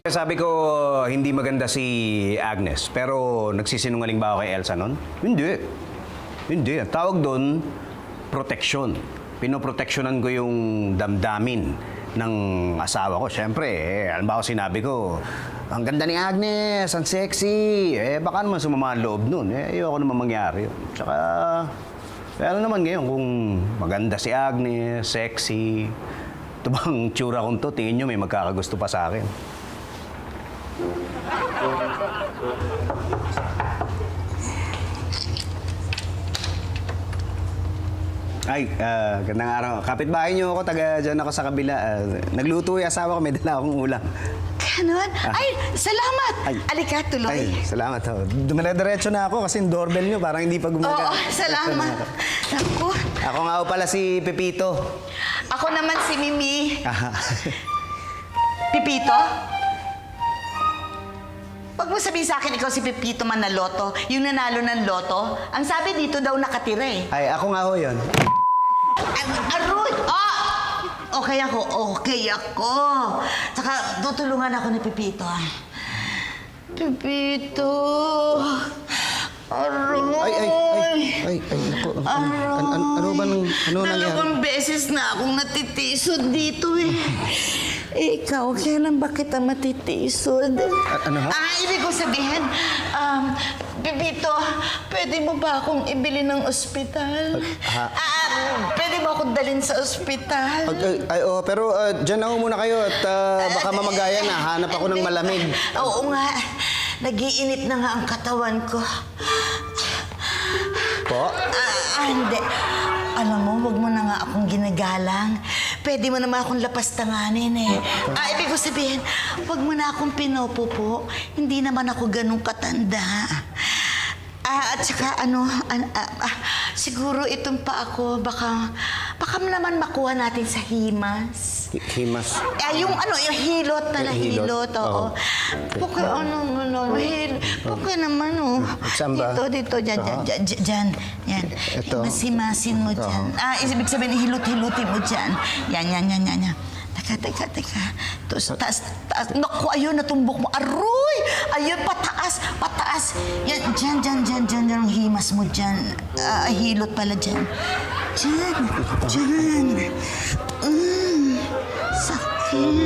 Sabi ko, hindi maganda si Agnes. Pero nagsisinungaling ba ako kay Elsa nun? Hindi. Hindi. Ang tawag doon, proteksyon. Pinoproteksyonan ko yung damdamin ng asawa ko. Siyempre, alam ba ako sinabi ko, ang ganda ni Agnes, ang sexy. Baka naman sumama ang loob nun. Ayoko naman mangyari yun. Tsaka, ano naman ngayon kung maganda si Agnes, sexy. Ito bang tsura kong to, tingin nyo may magkakagusto pa sa akin. Ay, gandang araw. Kapitbahay niyo ako, taga dyan ako sa kabila. Nagluto yung asawa ko, may dala akong ulam. Ganon? Ay, salamat! Ay. Alika, tuloy. Ay, salamat ho. Dumire-diretso na ako kasi yung doorbell niyo parang hindi pa gumagana. Oo, salamat. Naku, Ako nga ho pala si Pepito. ako naman si Mimi. Ah, Pipito? Huwag mo sabihin sa akin ikaw si Pipito Manaloto, yung nanalo ng loto. Ang sabi dito daw nakatira eh. Ay, ako nga ho yun. Aroy! Okay ako, okay ako. Saka tutulungan ako ni Pipito ah. Pipito! Aroy! Ay, naku. Ano ba nang, ano nangyari? Dalawang beses na akong natitisod dito eh. Ikaw, kailan ba kita matitisod? Ano ha? Ibig ko sabihin, Pipito, pwede mo ba akong ibili ng ospital? Pwede mo akong dalhin sa ospital? Pero dyan ako muna kayo at baka mamagayan na. Hanap ako ng malamig. Oo nga. Nag-iinit na nga ang katawan ko. Po? Hindi. Alam mo, wag mo na nga akong ginagalang. Pwede mo naman akong lapastanganin eh. Ibig ko sabihin, wag mo na akong pinopopo. Hindi naman ako ganun katanda. At saka siguro itong pa ako, baka naman makuha natin sa himas. Himas? Yung hilot pala, hilot, oo. Oo. Puke, puke naman, oh. Saan ba? Dito, dyan. Yan. Ito? Masimasin mo dyan. Ibig sabihin, hilot-hilutin mo dyan. Yan. Teka. Taas. Naku, ayun, natumbok mo. Aroy! Ayun, pataas. Yan, dyan ang himas mo dyan. Hilot pala dyan. Dyan. Sakit.